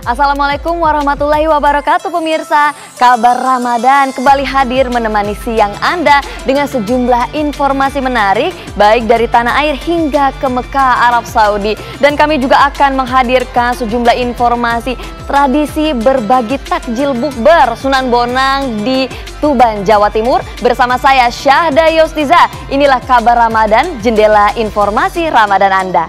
Assalamualaikum warahmatullahi wabarakatuh pemirsa. Kabar Ramadan kembali hadir menemani siang Anda dengan sejumlah informasi menarik baik dari tanah air hingga ke Mekah, Arab Saudi. Dan kami juga akan menghadirkan sejumlah informasi tradisi berbagi takjil bukber Sunan Bonang di Tuban, Jawa Timur. Bersama saya Syahda Yostiza. Inilah kabar Ramadan, jendela informasi Ramadan Anda.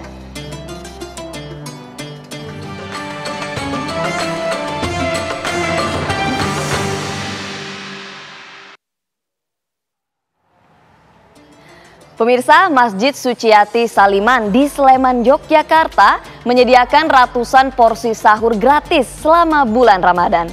Pemirsa, Masjid Suciati Saliman di Sleman, Yogyakarta menyediakan ratusan porsi sahur gratis selama bulan Ramadan.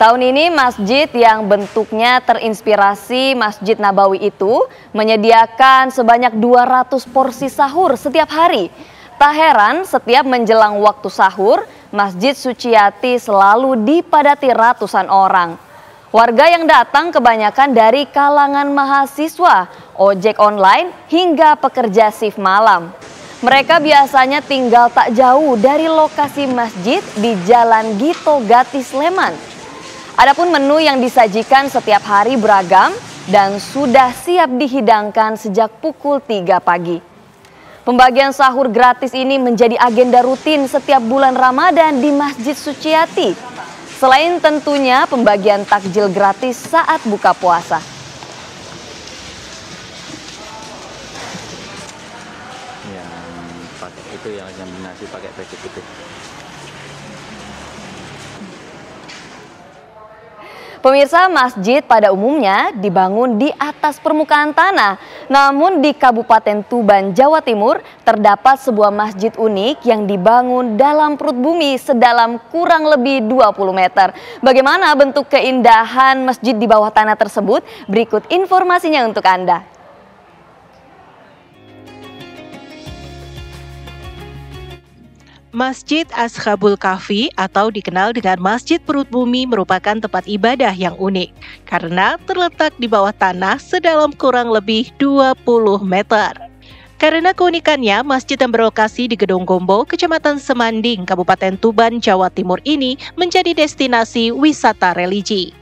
Tahun ini masjid yang bentuknya terinspirasi Masjid Nabawi itu menyediakan sebanyak 200 porsi sahur setiap hari. Tak heran setiap menjelang waktu sahur, Masjid Suciati selalu dipadati ratusan orang. Warga yang datang kebanyakan dari kalangan mahasiswa, ojek online, hingga pekerja shift malam. Mereka biasanya tinggal tak jauh dari lokasi masjid di Jalan Gito Gati, Sleman. Adapun menu yang disajikan setiap hari beragam dan sudah siap dihidangkan sejak pukul 3 pagi. Pembagian sahur gratis ini menjadi agenda rutin setiap bulan Ramadan di Masjid Suciati. Selain tentunya pembagian takjil gratis saat buka puasa. Yang pakai itu yang nasi pakai paket itu. Pemirsa, masjid pada umumnya dibangun di atas permukaan tanah. Namun di Kabupaten Tuban, Jawa Timur, terdapat sebuah masjid unik yang dibangun dalam perut bumi sedalam kurang lebih 20 meter. Bagaimana bentuk keindahan masjid di bawah tanah tersebut? Berikut informasinya untuk Anda. Masjid Ashabul Kahfi atau dikenal dengan Masjid Perut Bumi merupakan tempat ibadah yang unik karena terletak di bawah tanah sedalam kurang lebih 20 meter. Karena keunikannya, masjid yang berlokasi di Gedong Gombo, Kecamatan Semanding, Kabupaten Tuban, Jawa Timur ini menjadi destinasi wisata religi.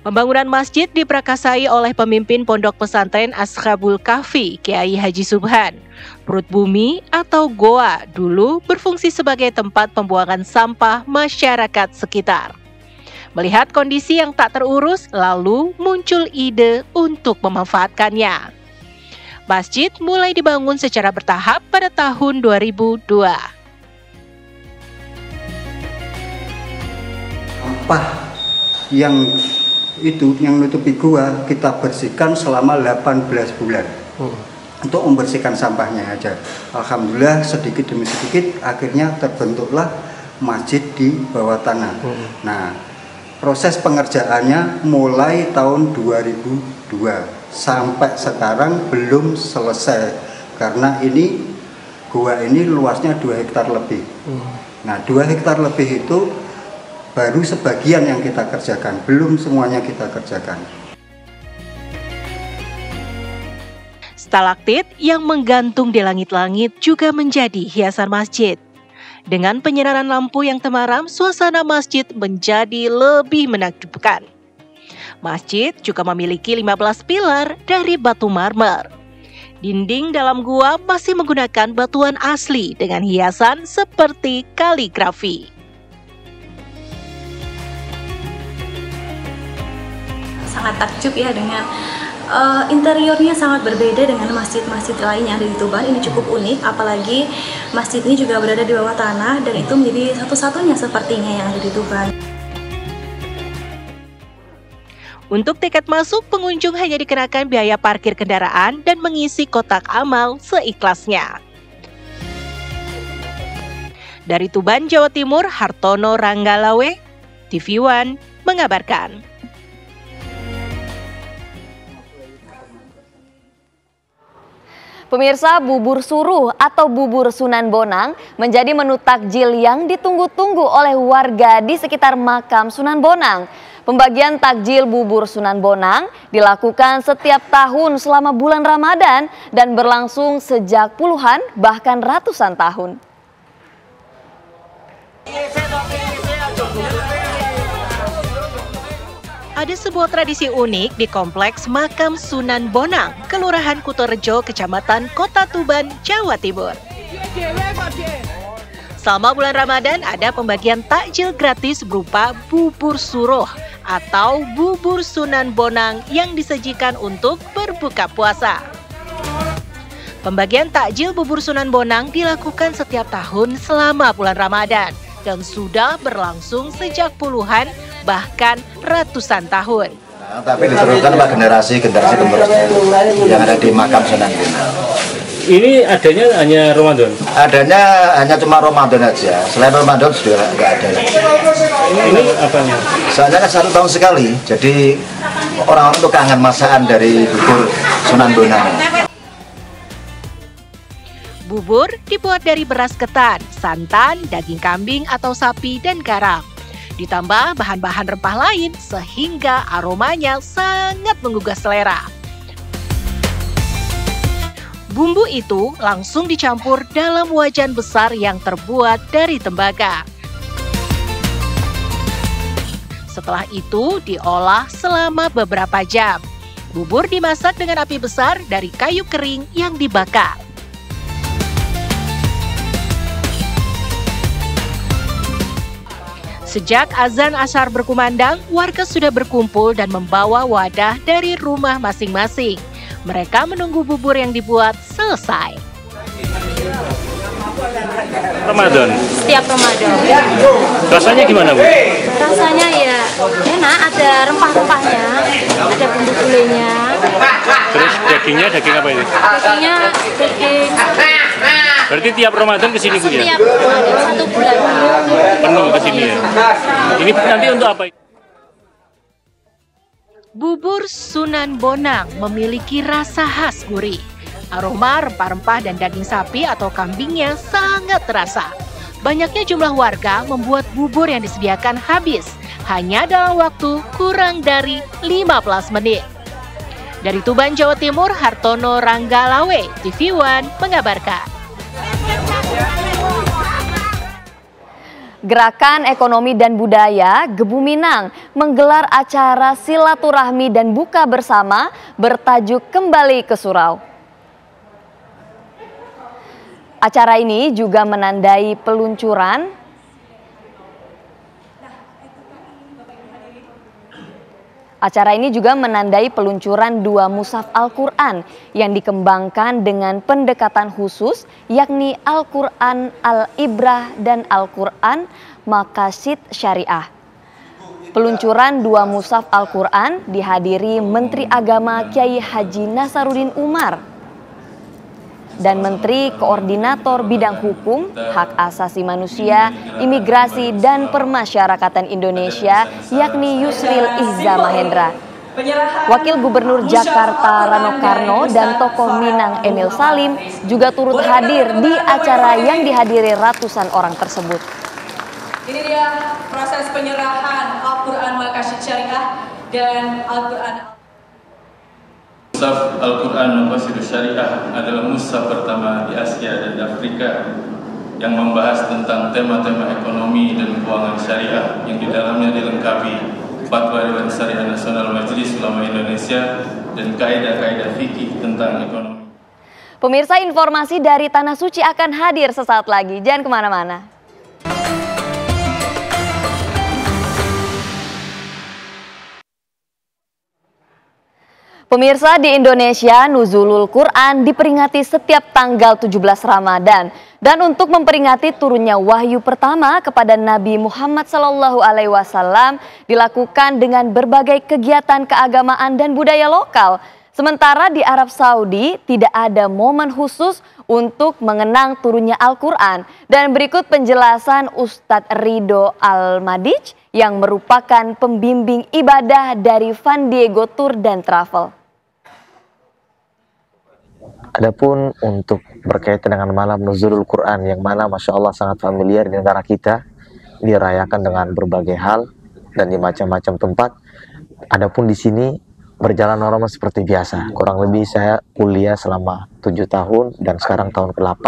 Pembangunan masjid diprakasai oleh pemimpin Pondok Pesantren Ashabul Kahfi, Kiai Haji Subhan. Perut bumi atau goa dulu berfungsi sebagai tempat pembuangan sampah masyarakat sekitar. Melihat kondisi yang tak terurus, lalu muncul ide untuk memanfaatkannya. Masjid mulai dibangun secara bertahap pada tahun 2002. Sampah yang nutupi gua kita bersihkan selama 18 bulan untuk membersihkan sampahnya aja. Alhamdulillah sedikit demi sedikit akhirnya terbentuklah masjid di bawah tanah. Nah, proses pengerjaannya mulai tahun 2002 sampai sekarang belum selesai karena ini gua ini luasnya 2 hektar lebih. Nah, 2 hektar lebih itu baru sebagian yang kita kerjakan, belum semuanya kita kerjakan. Stalaktit yang menggantung di langit-langit juga menjadi hiasan masjid. Dengan penyinaran lampu yang temaram, suasana masjid menjadi lebih menakjubkan. Masjid juga memiliki 15 pilar dari batu marmer. Dinding dalam gua masih menggunakan batuan asli dengan hiasan seperti kaligrafi. Sangat takjub ya dengan interiornya sangat berbeda dengan masjid-masjid lain yang ada di Tuban. Ini cukup unik, apalagi masjid ini juga berada di bawah tanah dan itu menjadi satu-satunya sepertinya yang ada di Tuban. Untuk tiket masuk, pengunjung hanya dikenakan biaya parkir kendaraan dan mengisi kotak amal seikhlasnya. Dari Tuban, Jawa Timur, Hartono Ranggalawe, TV One mengabarkan. Pemirsa, bubur suruh atau bubur Sunan Bonang menjadi menu takjil yang ditunggu-tunggu oleh warga di sekitar makam Sunan Bonang. Pembagian takjil bubur Sunan Bonang dilakukan setiap tahun selama bulan Ramadan dan berlangsung sejak puluhan bahkan ratusan tahun. Ada sebuah tradisi unik di Kompleks Makam Sunan Bonang, Kelurahan Kutorejo, Kecamatan Kota Tuban, Jawa Timur. Selama bulan Ramadan ada pembagian takjil gratis berupa bubur suruh atau bubur Sunan Bonang yang disajikan untuk berbuka puasa. Pembagian takjil bubur Sunan Bonang dilakukan setiap tahun selama bulan Ramadan dan sudah berlangsung sejak puluhan bahkan ratusan tahun. Tapi diteruskan Pak generasi penerusnya yang ada di makam Sunan Bonang. Ini adanya hanya Ramadan? Adanya hanya cuma Ramadan aja. Selain Ramadan sudah nggak ada lagi. Ini apanya? Soalnya kan 1 tahun sekali. Jadi orang-orang itu kangen masakan dari bubur Sunan Bonang. Bubur dibuat dari beras ketan, santan, daging kambing atau sapi, dan garam. Ditambah bahan-bahan rempah lain sehingga aromanya sangat menggugah selera. Bumbu itu langsung dicampur dalam wajan besar yang terbuat dari tembaga. Setelah itu diolah selama beberapa jam. Bubur dimasak dengan api besar dari kayu kering yang dibakar. Sejak azan Ashar berkumandang, warga sudah berkumpul dan membawa wadah dari rumah masing-masing. Mereka menunggu bubur yang dibuat selesai. Ramadan? Setiap Ramadan. Rasanya gimana, Bu? Rasanya ya enak, ada rempah-rempahnya, ada bumbu gulainya. Terus dagingnya daging apa itu? Dagingnya daging. Berarti tiap Ramadan ke sini, Bu, ya? Tiap Ramadan 1 bulan. Penuh ke sini ya? Ini nanti untuk apa? Bubur Sunan Bonang memiliki rasa khas gurih. Aroma rempah-rempah dan daging sapi atau kambingnya sangat terasa. Banyaknya jumlah warga membuat bubur yang disediakan habis hanya dalam waktu kurang dari 15 menit. Dari Tuban, Jawa Timur, Hartono Ranggalawe, TV One mengabarkan. Gerakan Ekonomi dan Budaya Gebu Minang menggelar acara silaturahmi dan buka bersama bertajuk Kembali ke Surau. Acara ini juga menandai peluncuran dua mushaf Al-Quran yang dikembangkan dengan pendekatan khusus, yakni Al-Quran Al-Ibrah dan Al-Quran Maqasid Syariah. Peluncuran dua mushaf Al-Quran dihadiri Menteri Agama Kiai Haji Nasaruddin Umar dan Menteri Koordinator Bidang Hukum, Hak Asasi Manusia, Imigrasi, dan Permasyarakatan Indonesia, yakni Yusril Ihza Mahendra. Wakil Gubernur Jakarta Rano Karno dan tokoh Minang Emil Salim juga turut hadir di acara yang dihadiri ratusan orang tersebut. Ini dia proses penyerahan Al-Quran Maqasid Syariah dan Al-Quran. Mushaf Al-Quran Maqasid Syariah adalah mushaf pertama di Asia dan Afrika yang membahas tentang tema-tema ekonomi dan keuangan syariah yang di dalamnya dilengkapi Fatwa Dewan Syariah Nasional Majelis Ulama Indonesia dan kaidah-kaidah fikih tentang ekonomi. Pemirsa, informasi dari Tanah Suci akan hadir sesaat lagi. Jangan kemana-mana. Pemirsa, di Indonesia Nuzulul Quran diperingati setiap tanggal 17 Ramadan. Dan untuk memperingati turunnya wahyu pertama kepada Nabi Muhammad SAW dilakukan dengan berbagai kegiatan keagamaan dan budaya lokal. Sementara di Arab Saudi tidak ada momen khusus untuk mengenang turunnya Al-Quran. Dan berikut penjelasan Ustadz Ridho Al-Madij yang merupakan pembimbing ibadah dari Van Diego Tour dan Travel. Adapun untuk berkaitan dengan malam Nuzulul Quran yang mana Masya Allah sangat familiar di negara kita, dirayakan dengan berbagai hal, dan di macam-macam tempat. Adapun di sini berjalan normal seperti biasa. Kurang lebih saya kuliah selama 7 tahun dan sekarang tahun ke-8,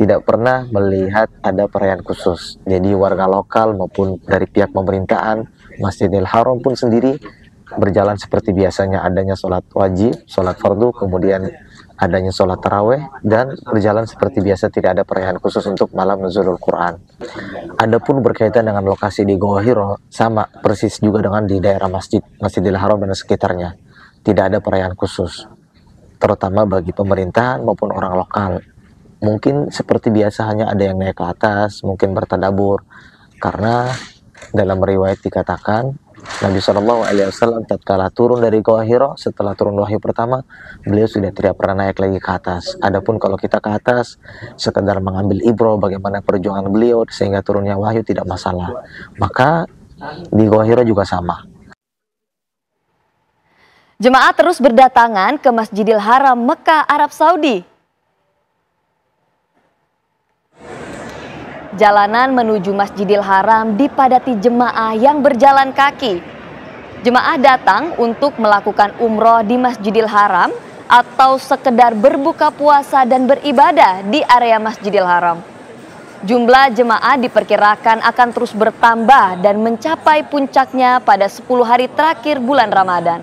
tidak pernah melihat ada perayaan khusus. Jadi warga lokal maupun dari pihak pemerintahan Masjidil Haram pun sendiri berjalan seperti biasanya, adanya sholat wajib, sholat fardu, kemudian adanya sholat taraweh, dan berjalan seperti biasa, tidak ada perayaan khusus untuk malam nuzulul Quran. Adapun berkaitan dengan lokasi di Goa Hiro, sama persis juga dengan di daerah Masjidil Haram dan sekitarnya, tidak ada perayaan khusus, terutama bagi pemerintahan maupun orang lokal. Mungkin seperti biasa hanya ada yang naik ke atas, mungkin bertadabur, karena dalam riwayat dikatakan Nabi SAW tatkala turun dari Goa Hiro, setelah turun wahyu pertama, beliau sudah tidak pernah naik lagi ke atas. Adapun kalau kita ke atas, sekedar mengambil ibro bagaimana perjuangan beliau sehingga turunnya wahyu, tidak masalah. Maka di Goa Hiro juga sama. Jemaah terus berdatangan ke Masjidil Haram Mekah, Arab Saudi. Jalanan menuju Masjidil Haram dipadati jemaah yang berjalan kaki. Jemaah datang untuk melakukan umroh di Masjidil Haram atau sekedar berbuka puasa dan beribadah di area Masjidil Haram. Jumlah jemaah diperkirakan akan terus bertambah dan mencapai puncaknya pada 10 hari terakhir bulan Ramadan.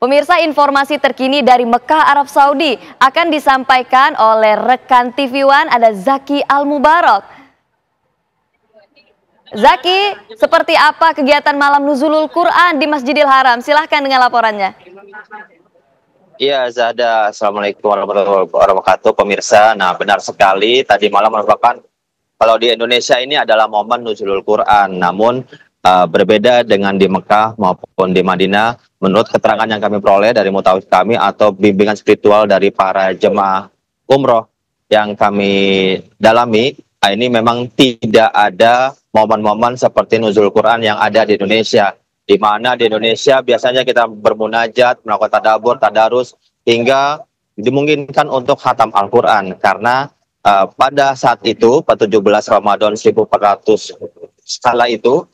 Pemirsa, informasi terkini dari Mekah, Arab Saudi akan disampaikan oleh rekan TV One, ada Zaki Al-Mubarak. Zaki, seperti apa kegiatan malam nuzulul Quran di Masjidil Haram? Silahkan dengan laporannya. Iya, Zahda. Assalamualaikum warahmatullahi wabarakatuh, pemirsa. Nah, benar sekali. Tadi malam merupakan, kalau di Indonesia ini adalah momen nuzulul Quran. Namun, berbeda dengan di Mekah maupun di Madinah, menurut keterangan yang kami peroleh dari mutawif kami atau bimbingan spiritual dari para jemaah umroh yang kami dalami, ini memang tidak ada momen-momen seperti nuzul Quran yang ada di Indonesia. Di mana di Indonesia biasanya kita bermunajat, melakukan tadabbur, tadarus, hingga dimungkinkan untuk khatam Al-Quran. Karena pada saat itu, pada 17 Ramadan 1400 kala itu,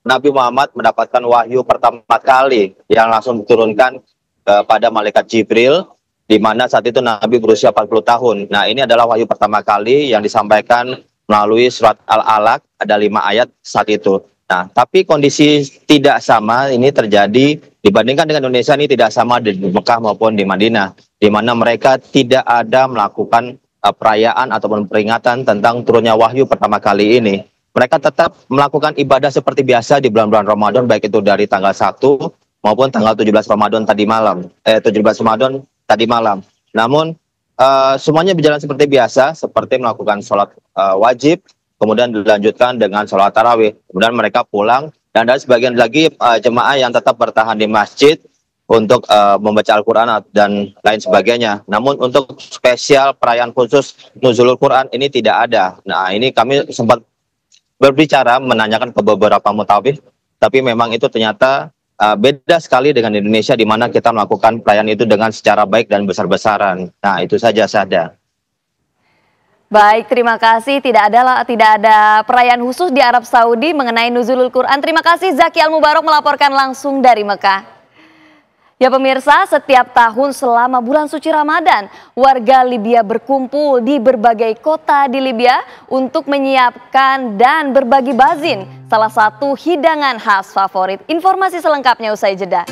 Nabi Muhammad mendapatkan wahyu pertama kali yang langsung diturunkan pada malaikat Jibril, di mana saat itu Nabi berusia 40 tahun. Nah, ini adalah wahyu pertama kali yang disampaikan melalui surat Al-Alaq, ada 5 ayat saat itu. Nah, tapi kondisi tidak sama ini terjadi dibandingkan dengan Indonesia, ini tidak sama di Mekah maupun di Madinah, di mana mereka tidak ada melakukan perayaan ataupun peringatan tentang turunnya wahyu pertama kali ini. Mereka tetap melakukan ibadah seperti biasa di bulan-bulan Ramadan, baik itu dari tanggal 1 maupun tanggal 17 Ramadan tadi malam. 17 Ramadan tadi malam. Namun semuanya berjalan seperti biasa, seperti melakukan sholat wajib, kemudian dilanjutkan dengan sholat tarawih. Kemudian mereka pulang, dan ada sebagian lagi jemaah yang tetap bertahan di masjid untuk membaca Al-Quran dan lain sebagainya. Namun untuk spesial perayaan khusus nuzulul Quran ini tidak ada. Nah, ini kami sempat berbicara, menanyakan ke beberapa mutawif, tapi memang itu ternyata beda sekali dengan Indonesia, di mana kita melakukan perayaan itu dengan secara baik dan besar-besaran. Nah, itu saja, Sada. Baik, terima kasih. Tidak ada perayaan khusus di Arab Saudi mengenai nuzulul Quran. Terima kasih Zaki Al-Mubarak melaporkan langsung dari Mekah. Ya pemirsa, setiap tahun selama bulan suci Ramadan, warga Libya berkumpul di berbagai kota di Libya untuk menyiapkan dan berbagi bazin, salah satu hidangan khas favorit. Informasi selengkapnya usai jeda.